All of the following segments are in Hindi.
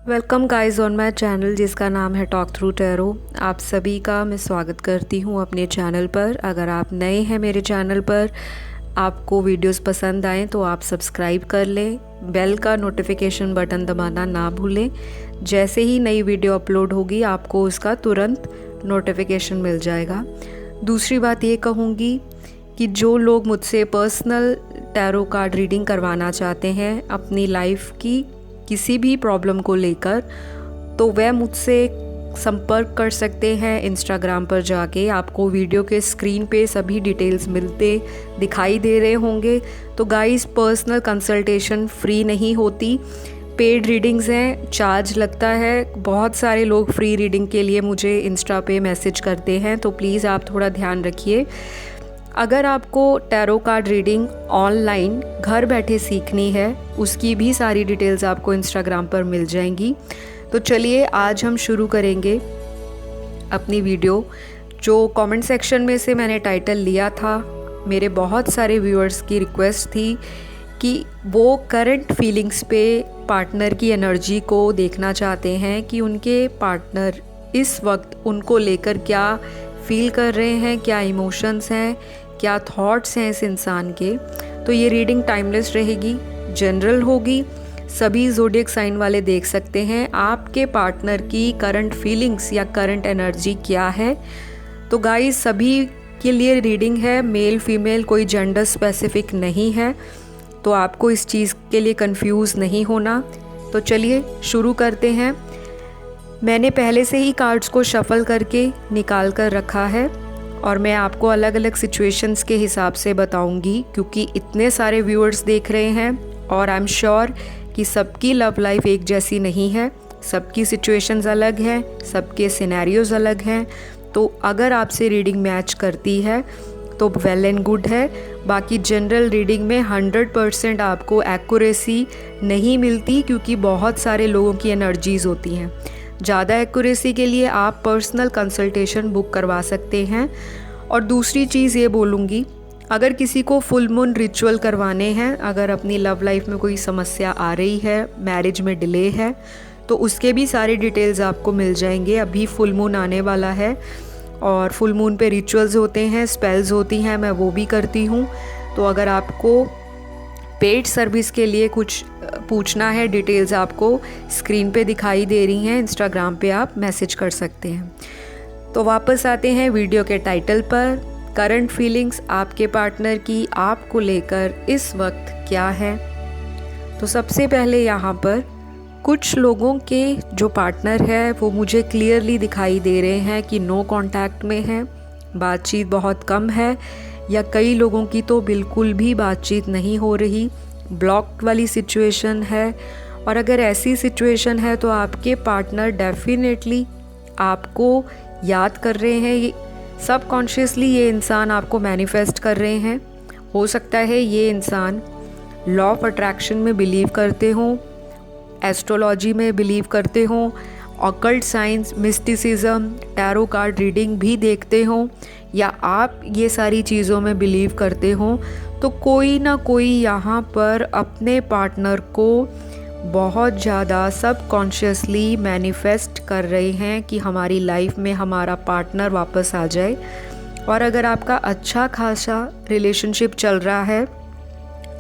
Welcome guys on my channel जिसका नाम है टॉक थ्रू टैरो। आप सभी का मैं स्वागत करती हूँ अपने चैनल पर। अगर आप नए हैं मेरे चैनल पर, आपको वीडियोस पसंद आएँ तो आप सब्सक्राइब कर लें, बेल का नोटिफिकेशन बटन दबाना ना भूलें। जैसे ही नई वीडियो अपलोड होगी आपको उसका तुरंत नोटिफिकेशन मिल जाएगा। दूसरी बात ये कहूँगी कि जो लोग मुझसे पर्सनल टैरो कार्ड रीडिंग करवाना चाहते हैं अपनी लाइफ की किसी भी प्रॉब्लम को लेकर, तो वह मुझसे संपर्क कर सकते हैं इंस्टाग्राम पर जाके। आपको वीडियो के स्क्रीन पे सभी डिटेल्स मिलते दिखाई दे रहे होंगे। तो गाइस, पर्सनल कंसल्टेशन फ्री नहीं होती, पेड रीडिंग्स हैं, चार्ज लगता है। बहुत सारे लोग फ्री रीडिंग के लिए मुझे इंस्टा पे मैसेज करते हैं, तो प्लीज़ आप थोड़ा ध्यान रखिए। अगर आपको टैरो कार्ड रीडिंग ऑनलाइन घर बैठे सीखनी है, उसकी भी सारी डिटेल्स आपको इंस्टाग्राम पर मिल जाएंगी। तो चलिए आज हम शुरू करेंगे अपनी वीडियो। जो कमेंट सेक्शन में से मैंने टाइटल लिया था, मेरे बहुत सारे व्यूअर्स की रिक्वेस्ट थी कि वो करंट फीलिंग्स पे पार्टनर की एनर्जी को देखना चाहते हैं कि उनके पार्टनर इस वक्त उनको लेकर क्या फील कर रहे हैं, क्या इमोशंस हैं, क्या थॉट्स हैं इस इंसान के। तो ये रीडिंग टाइमलेस रहेगी, जनरल होगी, सभी ज़ोडिएक साइन वाले देख सकते हैं आपके पार्टनर की करंट फीलिंग्स या करंट एनर्जी क्या है। तो गाइस, सभी के लिए रीडिंग है, मेल फीमेल कोई जेंडर स्पेसिफिक नहीं है, तो आपको इस चीज़ के लिए कंफ्यूज नहीं होना। तो चलिए शुरू करते हैं। मैंने पहले से ही कार्ड्स को शफल करके निकाल कर रखा है और मैं आपको अलग अलग सिचुएशंस के हिसाब से बताऊंगी, क्योंकि इतने सारे व्यूअर्स देख रहे हैं और आई एम श्योर कि सबकी लव लाइफ एक जैसी नहीं है, सबकी सिचुएशंस अलग हैं, सबके सिनेरियोज अलग हैं। तो अगर आपसे रीडिंग मैच करती है तो वेल एंड गुड है। बाकी जनरल रीडिंग में 100% आपको एक्यूरेसी नहीं मिलती, क्योंकि बहुत सारे लोगों की एनर्जीज़ होती हैं। ज़्यादा एक्यूरेसी के लिए आप पर्सनल कंसल्टेशन बुक करवा सकते हैं। और दूसरी चीज़ ये बोलूँगी, अगर किसी को फुल मून रिचुअल करवाने हैं, अगर अपनी लव लाइफ में कोई समस्या आ रही है, मैरिज में डिले है, तो उसके भी सारे डिटेल्स आपको मिल जाएंगे। अभी फुल मून आने वाला है और फुल मून पे रिचुअल्स होते हैं, स्पेल्स होती हैं, मैं वो भी करती हूँ। तो अगर आपको पेड सर्विस के लिए कुछ पूछना है, डिटेल्स आपको स्क्रीन पे दिखाई दे रही हैं, इंस्टाग्राम पे आप मैसेज कर सकते हैं। तो वापस आते हैं वीडियो के टाइटल पर। करंट फीलिंग्स आपके पार्टनर की आपको लेकर इस वक्त क्या है। तो सबसे पहले यहाँ पर कुछ लोगों के जो पार्टनर है वो मुझे क्लियरली दिखाई दे रहे हैं कि नो कांटेक्ट में है, बातचीत बहुत कम है, या कई लोगों की तो बिल्कुल भी बातचीत नहीं हो रही, ब्लॉक वाली सिचुएशन है। और अगर ऐसी सिचुएशन है तो आपके पार्टनर डेफिनेटली आपको याद कर रहे हैं, ये सबकॉन्शियसली ये इंसान आपको मैनिफेस्ट कर रहे हैं। हो सकता है ये इंसान लॉ ऑफ अट्रैक्शन में बिलीव करते हों, एस्ट्रोलॉजी में बिलीव करते हों, occult science, mysticism, tarot card reading भी देखते हों, या आप ये सारी चीज़ों में बिलीव करते हों। तो कोई ना कोई यहाँ पर अपने पार्टनर को बहुत ज़्यादा सबकॉन्शियसली मैनिफेस्ट कर रहे हैं कि हमारी लाइफ में हमारा पार्टनर वापस आ जाए। और अगर आपका अच्छा खासा रिलेशनशिप चल रहा है,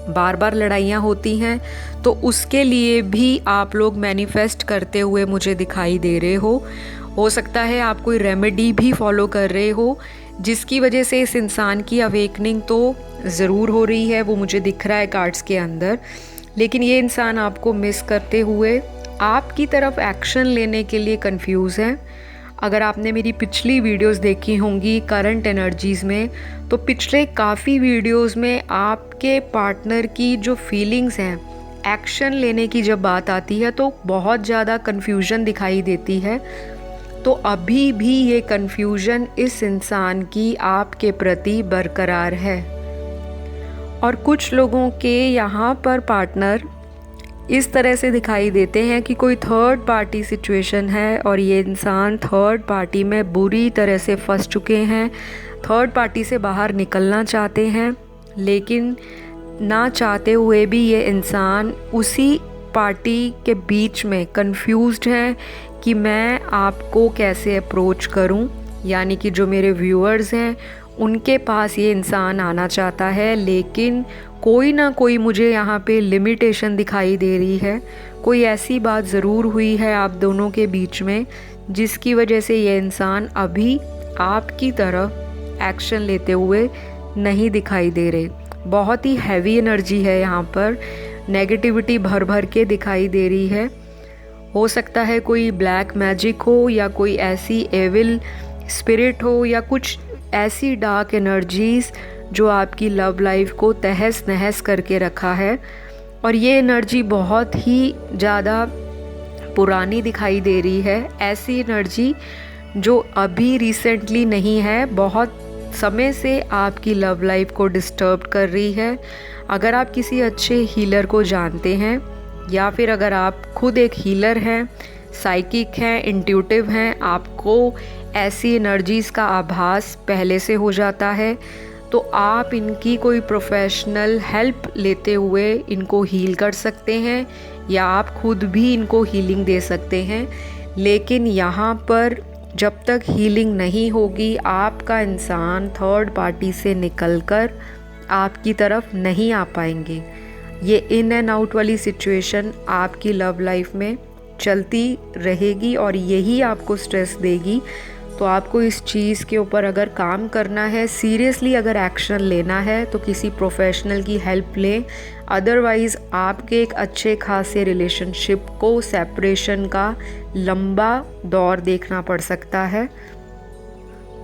बार बार लड़ाइयाँ होती हैं, तो उसके लिए भी आप लोग मैनिफेस्ट करते हुए मुझे दिखाई दे रहे हो सकता है आप कोई रेमेडी भी फॉलो कर रहे हो, जिसकी वजह से इस इंसान की अवेकनिंग तो ज़रूर हो रही है, वो मुझे दिख रहा है कार्ड्स के अंदर। लेकिन ये इंसान आपको मिस करते हुए आपकी तरफ एक्शन लेने के लिए कंफ्यूज है। अगर आपने मेरी पिछली वीडियोस देखी होंगी करंट एनर्जीज़ में, तो पिछले काफ़ी वीडियोस में आपके पार्टनर की जो फीलिंग्स हैं, एक्शन लेने की जब बात आती है तो बहुत ज़्यादा कन्फ्यूजन दिखाई देती है। तो अभी भी ये कन्फ्यूजन इस इंसान की आपके प्रति बरकरार है। और कुछ लोगों के यहाँ पर पार्टनर इस तरह से दिखाई देते हैं कि कोई थर्ड पार्टी सिचुएशन है और ये इंसान थर्ड पार्टी में बुरी तरह से फंस चुके हैं, थर्ड पार्टी से बाहर निकलना चाहते हैं, लेकिन ना चाहते हुए भी ये इंसान उसी पार्टी के बीच में कंफ्यूज्ड हैं कि मैं आपको कैसे अप्रोच करूं, यानी कि जो मेरे व्यूअर्स हैं उनके पास ये इंसान आना चाहता है, लेकिन कोई ना कोई मुझे यहाँ पे लिमिटेशन दिखाई दे रही है। कोई ऐसी बात ज़रूर हुई है आप दोनों के बीच में जिसकी वजह से ये इंसान अभी आपकी तरफ एक्शन लेते हुए नहीं दिखाई दे रहे। बहुत ही हैवी एनर्जी है यहाँ पर, नेगेटिविटी भर भर के दिखाई दे रही है। हो सकता है कोई ब्लैक मैजिक हो या कोई ऐसी एविल स्पिरिट हो या कुछ ऐसी डार्क एनर्जीज़ जो आपकी लव लाइफ को तहस नहस करके रखा है। और ये एनर्जी बहुत ही ज़्यादा पुरानी दिखाई दे रही है, ऐसी एनर्जी जो अभी रिसेंटली नहीं है, बहुत समय से आपकी लव लाइफ को डिस्टर्ब कर रही है। अगर आप किसी अच्छे हीलर को जानते हैं या फिर अगर आप खुद एक हीलर हैं, साइकिक हैं, इंट्यूटिव हैं, आपको ऐसी एनर्जीज़ का आभास पहले से हो जाता है, तो आप इनकी कोई प्रोफेशनल हेल्प लेते हुए इनको हील कर सकते हैं या आप खुद भी इनको हीलिंग दे सकते हैं। लेकिन यहाँ पर जब तक हीलिंग नहीं होगी, आपका इंसान थर्ड पार्टी से निकलकर आपकी तरफ नहीं आ पाएंगे। ये इन एंड आउट वाली सिचुएशन आपकी लव लाइफ में चलती रहेगी और यही आपको स्ट्रेस देगी। तो आपको इस चीज़ के ऊपर अगर काम करना है, सीरियसली अगर एक्शन लेना है, तो किसी प्रोफेशनल की हेल्प लें। अदरवाइज़ आपके एक अच्छे खासे रिलेशनशिप को सेपरेशन का लंबा दौर देखना पड़ सकता है।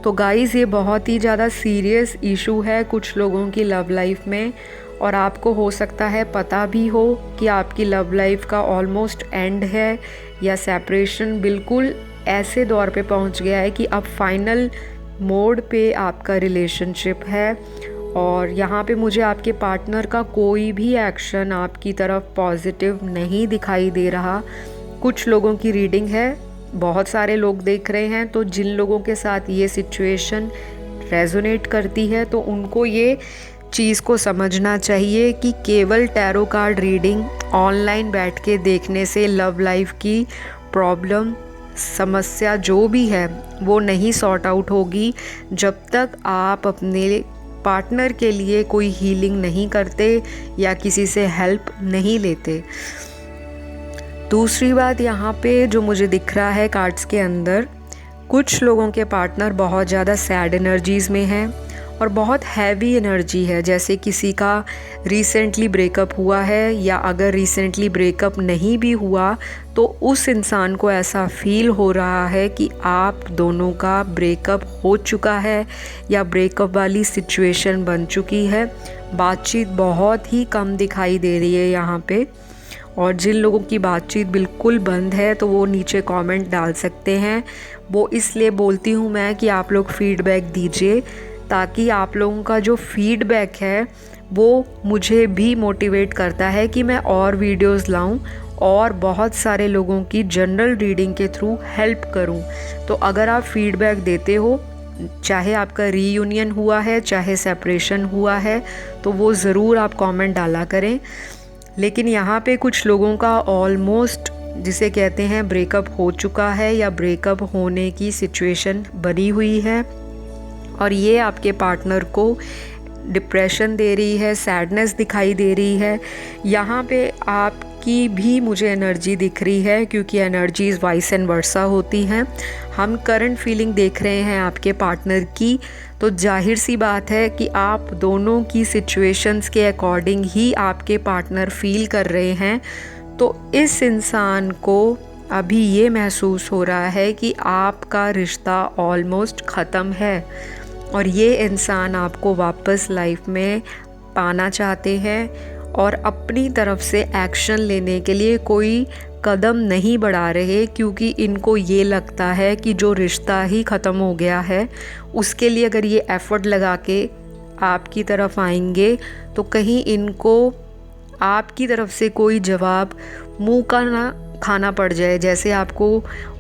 तो गाइज़, ये बहुत ही ज़्यादा सीरियस इशू है कुछ लोगों की लव लाइफ में, और आपको हो सकता है पता भी हो कि आपकी लव लाइफ का ऑलमोस्ट एंड है या सेपरेशन बिल्कुल ऐसे दौर पे पहुंच गया है कि अब फाइनल मोड पे आपका रिलेशनशिप है। और यहाँ पे मुझे आपके पार्टनर का कोई भी एक्शन आपकी तरफ पॉजिटिव नहीं दिखाई दे रहा। कुछ लोगों की रीडिंग है, बहुत सारे लोग देख रहे हैं, तो जिन लोगों के साथ ये सिचुएशन रेजोनेट करती है तो उनको ये चीज़ को समझना चाहिए कि केवल टैरो कार्ड रीडिंग ऑनलाइन बैठ के देखने से लव लाइफ की प्रॉब्लम, समस्या जो भी है वो नहीं सॉर्ट आउट होगी जब तक आप अपने पार्टनर के लिए कोई हीलिंग नहीं करते या किसी से हेल्प नहीं लेते। दूसरी बात यहाँ पे जो मुझे दिख रहा है कार्ड्स के अंदर, कुछ लोगों के पार्टनर बहुत ज़्यादा सैड एनर्जीज़ में हैं और बहुत हैवी एनर्जी है, जैसे किसी का रिसेंटली ब्रेकअप हुआ है, या अगर रिसेंटली ब्रेकअप नहीं भी हुआ तो उस इंसान को ऐसा फील हो रहा है कि आप दोनों का ब्रेकअप हो चुका है या ब्रेकअप वाली सिचुएशन बन चुकी है। बातचीत बहुत ही कम दिखाई दे रही है यहाँ पे। और जिन लोगों की बातचीत बिल्कुल बंद है तो वो नीचे कमेंट डाल सकते हैं। वो इसलिए बोलती हूँ मैं कि आप लोग फीडबैक दीजिए, ताकि आप लोगों का जो फीडबैक है वो मुझे भी मोटिवेट करता है कि मैं और वीडियोस लाऊं और बहुत सारे लोगों की जनरल रीडिंग के थ्रू हेल्प करूं। तो अगर आप फीडबैक देते हो, चाहे आपका रीयूनियन हुआ है चाहे सेपरेशन हुआ है, तो वो ज़रूर आप कमेंट डाला करें। लेकिन यहाँ पे कुछ लोगों का ऑलमोस्ट, जिसे कहते हैं, ब्रेकअप हो चुका है या ब्रेकअप होने की सिचुएशन बनी हुई है और ये आपके पार्टनर को डिप्रेशन दे रही है, सैडनेस दिखाई दे रही है। यहाँ पे आपकी भी मुझे एनर्जी दिख रही है, क्योंकि एनर्जीज़ वाइस एंड वर्सा होती हैं। हम करंट फीलिंग देख रहे हैं आपके पार्टनर की, तो जाहिर सी बात है कि आप दोनों की सिचुएशंस के अकॉर्डिंग ही आपके पार्टनर फील कर रहे हैं। तो इस इंसान को अभी ये महसूस हो रहा है कि आपका रिश्ता ऑलमोस्ट ख़त्म है और ये इंसान आपको वापस लाइफ में पाना चाहते हैं और अपनी तरफ से एक्शन लेने के लिए कोई कदम नहीं बढ़ा रहे, क्योंकि इनको ये लगता है कि जो रिश्ता ही ख़त्म हो गया है उसके लिए अगर ये एफ़र्ट लगा के आपकी तरफ आएंगे तो कहीं इनको आपकी तरफ से कोई जवाब मुंह का ना खाना पड़ जाए। जैसे आपको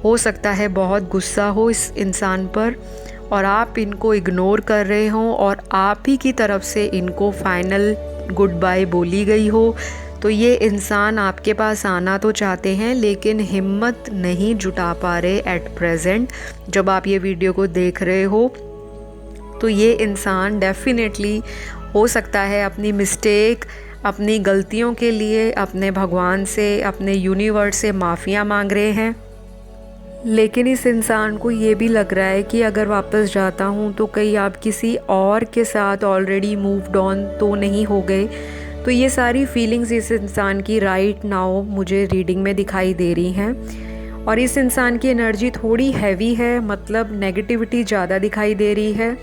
हो सकता है बहुत गुस्सा हो इस इंसान पर और आप इनको इग्नोर कर रहे हों और आप ही की तरफ से इनको फाइनल गुड बाय बोली गई हो, तो ये इंसान आपके पास आना तो चाहते हैं लेकिन हिम्मत नहीं जुटा पा रहे एट प्रेजेंट। जब आप ये वीडियो को देख रहे हो तो ये इंसान डेफिनेटली हो सकता है अपनी मिस्टेक, अपनी गलतियों के लिए अपने भगवान से, अपने यूनिवर्स से माफ़ियाँ मांग रहे हैं। लेकिन इस इंसान को ये भी लग रहा है कि अगर वापस जाता हूँ तो कहीं आप किसी और के साथ ऑलरेडी मूव्ड ऑन तो नहीं हो गए। तो ये सारी फीलिंग्स इस इंसान की राइट नाउ मुझे रीडिंग में दिखाई दे रही हैं। और इस इंसान की एनर्जी थोड़ी हैवी है, मतलब नेगेटिविटी ज़्यादा दिखाई दे रही है।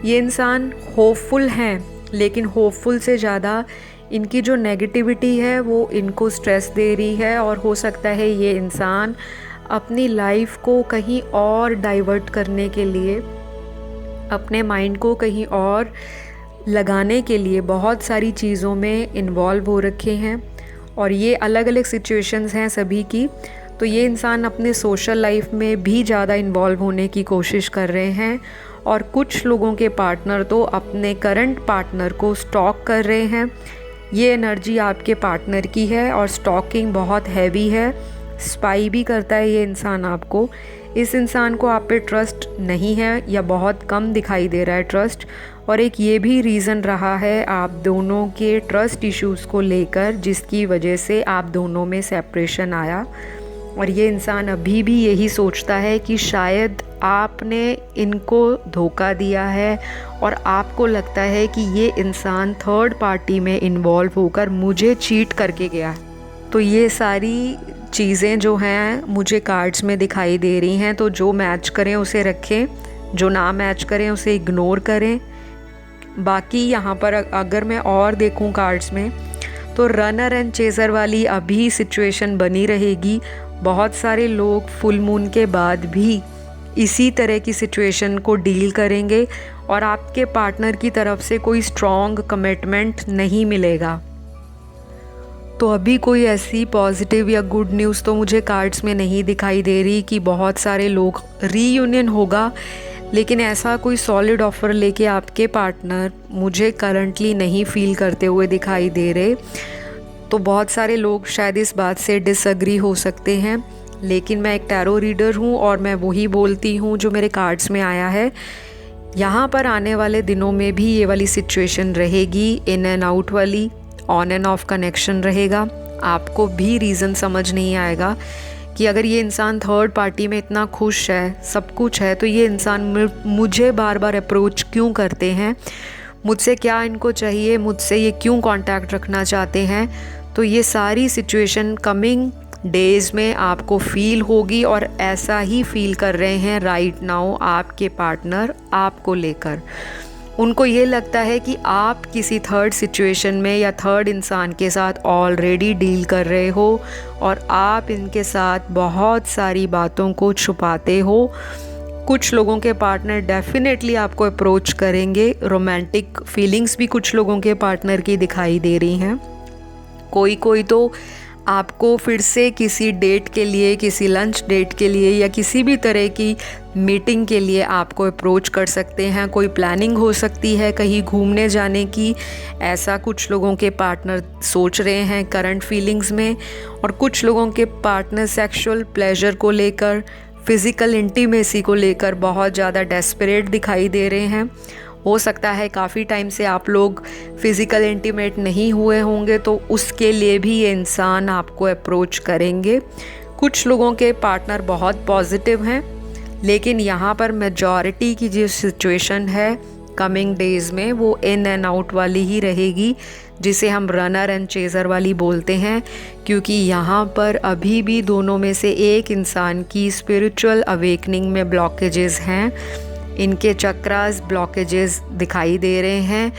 ये इंसान होपफुल हैं, लेकिन होपफुल से ज़्यादा इनकी जो नेगेटिविटी है वो इनको स्ट्रेस दे रही है। और हो सकता है ये इंसान अपनी लाइफ को कहीं और डाइवर्ट करने के लिए, अपने माइंड को कहीं और लगाने के लिए बहुत सारी चीज़ों में इन्वॉल्व हो रखे हैं। और ये अलग अलग सिचुएशंस हैं सभी की। तो ये इंसान अपने सोशल लाइफ में भी ज़्यादा इन्वॉल्व होने की कोशिश कर रहे हैं। और कुछ लोगों के पार्टनर तो अपने करंट पार्टनर को स्टॉक कर रहे हैं। ये एनर्जी आपके पार्टनर की है और स्टॉकिंग बहुत हैवी है। स्पाई भी करता है ये इंसान आपको। इस इंसान को आप पे ट्रस्ट नहीं है या बहुत कम दिखाई दे रहा है ट्रस्ट। और एक ये भी रीज़न रहा है आप दोनों के ट्रस्ट इश्यूज़ को लेकर, जिसकी वजह से आप दोनों में सेपरेशन आया। और ये इंसान अभी भी यही सोचता है कि शायद आपने इनको धोखा दिया है और आपको लगता है कि ये इंसान थर्ड पार्टी में इन्वॉल्व होकर मुझे चीट करके गया। तो ये सारी चीज़ें जो हैं मुझे कार्ड्स में दिखाई दे रही हैं। तो जो मैच करें उसे रखें, जो ना मैच करें उसे इग्नोर करें। बाकी यहाँ पर अगर मैं और देखूँ कार्ड्स में तो रनर एंड चेज़र वाली अभी सिचुएशन बनी रहेगी। बहुत सारे लोग फुल मून के बाद भी इसी तरह की सिचुएशन को डील करेंगे और आपके पार्टनर की तरफ से कोई स्ट्रॉन्ग कमिटमेंट नहीं मिलेगा। तो अभी कोई ऐसी पॉजिटिव या गुड न्यूज़ तो मुझे कार्ड्स में नहीं दिखाई दे रही कि बहुत सारे लोग रीयूनियन होगा। लेकिन ऐसा कोई सॉलिड ऑफ़र लेके आपके पार्टनर मुझे करंटली नहीं फील करते हुए दिखाई दे रहे। तो बहुत सारे लोग शायद इस बात से डिसएग्री हो सकते हैं, लेकिन मैं एक टैरो रीडर हूँ और मैं वही बोलती हूँ जो मेरे कार्ड्स में आया है। यहाँ पर आने वाले दिनों में भी ये वाली सिचुएशन रहेगी, इन एंड आउट वाली, ऑन एंड ऑफ कनेक्शन रहेगा। आपको भी रीज़न समझ नहीं आएगा कि अगर ये इंसान थर्ड पार्टी में इतना खुश है, सब कुछ है, तो ये इंसान मुझे बार बार अप्रोच क्यों करते हैं, मुझसे क्या इनको चाहिए, मुझसे ये क्यों कांटेक्ट रखना चाहते हैं। तो ये सारी सिचुएशन कमिंग डेज़ में आपको फील होगी और ऐसा ही फील कर रहे हैं राइट नाउ आपके पार्टनर आपको लेकर। उनको ये लगता है कि आप किसी थर्ड सिचुएशन में या थर्ड इंसान के साथ ऑलरेडी डील कर रहे हो और आप इनके साथ बहुत सारी बातों को छुपाते हो। कुछ लोगों के पार्टनर डेफिनेटली आपको अप्रोच करेंगे। रोमांटिक फीलिंग्स भी कुछ लोगों के पार्टनर की दिखाई दे रही हैं। कोई तो आपको फिर से किसी डेट के लिए, किसी लंच डेट के लिए या किसी भी तरह की मीटिंग के लिए आपको अप्रोच कर सकते हैं। कोई प्लानिंग हो सकती है कहीं घूमने जाने की, ऐसा कुछ लोगों के पार्टनर सोच रहे हैं करंट फीलिंग्स में। और कुछ लोगों के पार्टनर सेक्सुअल प्लेजर को लेकर, फिज़िकल इंटीमेसी को लेकर बहुत ज़्यादा डेस्परेट दिखाई दे रहे हैं। हो सकता है काफ़ी टाइम से आप लोग फ़िज़िकल इंटीमेट नहीं हुए होंगे, तो उसके लिए भी ये इंसान आपको अप्रोच करेंगे। कुछ लोगों के पार्टनर बहुत पॉजिटिव हैं, लेकिन यहाँ पर मेजॉरिटी की जो सिचुएशन है कमिंग डेज़ में वो इन एंड आउट वाली ही रहेगी, जिसे हम रनर एंड चेज़र वाली बोलते हैं। क्योंकि यहाँ पर अभी भी दोनों में से एक इंसान की स्पिरिचुअल अवेकनिंग में ब्लॉकेजेस हैं। इनके चक्रास ब्लॉकेजेस दिखाई दे रहे हैं,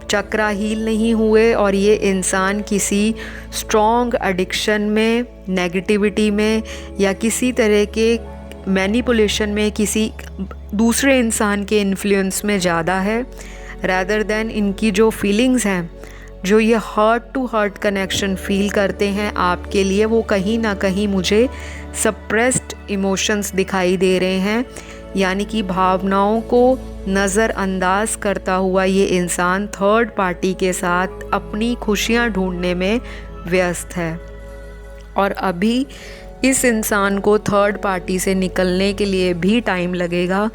चक्रा हील नहीं हुए और ये इंसान किसी स्ट्रॉन्ग एडिक्शन में, नेगेटिविटी में या किसी तरह के मैनिपुलेशन में, किसी दूसरे इंसान के इन्फ्लुएंस में ज़्यादा है, रैदर देन इनकी जो फीलिंग्स हैं, जो ये heart to heart connection feel करते हैं आपके लिए, वो कहीं ना कहीं मुझे सप्रेस्ड इमोशंस दिखाई दे रहे हैं। यानी कि भावनाओं को नज़रअंदाज करता हुआ ये इंसान थर्ड पार्टी के साथ अपनी खुशियाँ ढूंढने में व्यस्त है और अभी इस इंसान को थर्ड पार्टी से निकलने के लिए भी टाइम लगेगा।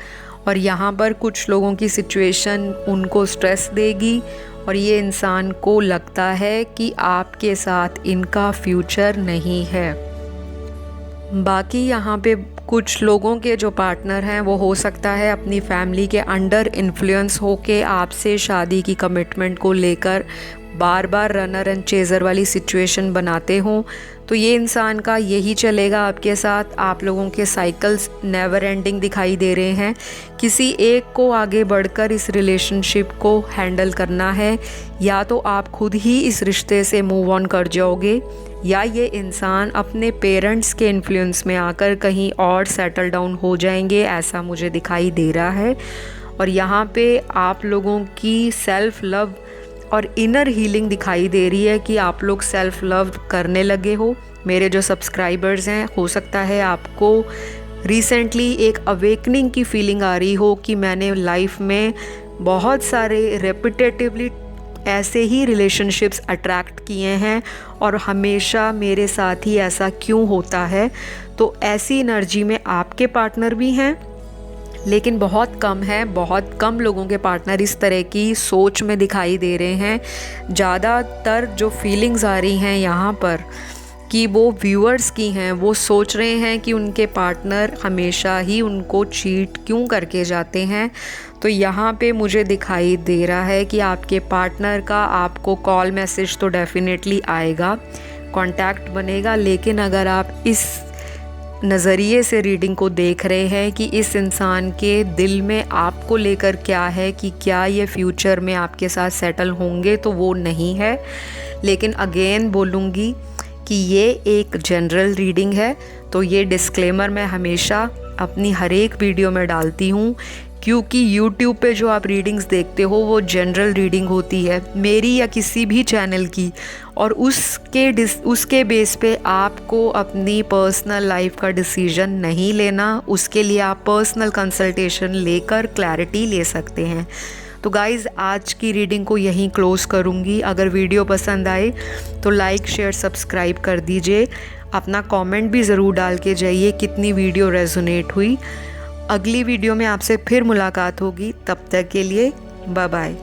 और यहाँ पर कुछ लोगों की सिचुएशन उनको स्ट्रेस देगी और ये इंसान को लगता है कि आपके साथ इनका फ्यूचर नहीं है। बाकी यहाँ पे कुछ लोगों के जो पार्टनर हैं वो हो सकता है अपनी फैमिली के अंडर इन्फ्लुएंस होके आपसे शादी की कमिटमेंट को लेकर बार बार रनर एंड चेज़र वाली सिचुएशन बनाते हों। तो ये इंसान का यही चलेगा आपके साथ। आप लोगों के साइकिल्स नेवर एंडिंग दिखाई दे रहे हैं। किसी एक को आगे बढ़कर इस रिलेशनशिप को हैंडल करना है, या तो आप खुद ही इस रिश्ते से मूव ऑन कर जाओगे, या ये इंसान अपने पेरेंट्स के इन्फ्लुएंस में आकर कहीं और सेटल डाउन हो जाएंगे, ऐसा मुझे दिखाई दे रहा है। और यहाँ पे आप लोगों की सेल्फ़ लव और इनर हीलिंग दिखाई दे रही है कि आप लोग सेल्फ़ लव करने लगे हो। मेरे जो सब्सक्राइबर्स हैं, हो सकता है आपको रिसेंटली एक अवेकनिंग की फीलिंग आ रही हो कि मैंने लाइफ में बहुत सारे रेपिटेटिवली ऐसे ही रिलेशनशिप्स अट्रैक्ट किए हैं और हमेशा मेरे साथ ही ऐसा क्यों होता है। तो ऐसी एनर्जी में आपके पार्टनर भी हैं, लेकिन बहुत कम है। बहुत कम लोगों के पार्टनर इस तरह की सोच में दिखाई दे रहे हैं। ज़्यादातर जो फीलिंग्स आ रही हैं यहाँ पर कि वो व्यूअर्स की हैं, वो सोच रहे हैं कि उनके पार्टनर हमेशा ही उनको चीट क्यों करके जाते हैं। तो यहाँ पे मुझे दिखाई दे रहा है कि आपके पार्टनर का आपको कॉल मैसेज तो डेफिनेटली आएगा, कांटेक्ट बनेगा, लेकिन अगर आप इस नज़रिए से रीडिंग को देख रहे हैं कि इस इंसान के दिल में आपको लेकर क्या है, कि क्या ये फ्यूचर में आपके साथ सेटल होंगे, तो वो नहीं है। लेकिन अगेन बोलूँगी कि ये एक जनरल रीडिंग है, तो ये डिस्क्लेमर मैं हमेशा अपनी हर एक वीडियो में डालती हूँ, क्योंकि YouTube पे जो आप रीडिंग्स देखते हो वो जनरल रीडिंग होती है मेरी या किसी भी चैनल की, और उसके बेस पे आपको अपनी पर्सनल लाइफ का डिसीजन नहीं लेना। उसके लिए आप पर्सनल कंसल्टेशन लेकर क्लैरिटी ले सकते हैं। तो गाइज़, आज की रीडिंग को यहीं क्लोज़ करूँगी। अगर वीडियो पसंद आए तो लाइक शेयर सब्सक्राइब कर दीजिए। अपना कमेंट भी ज़रूर डाल के जाइए कितनी वीडियो रेजोनेट हुई। अगली वीडियो में आपसे फिर मुलाकात होगी, तब तक के लिए बाय बाय।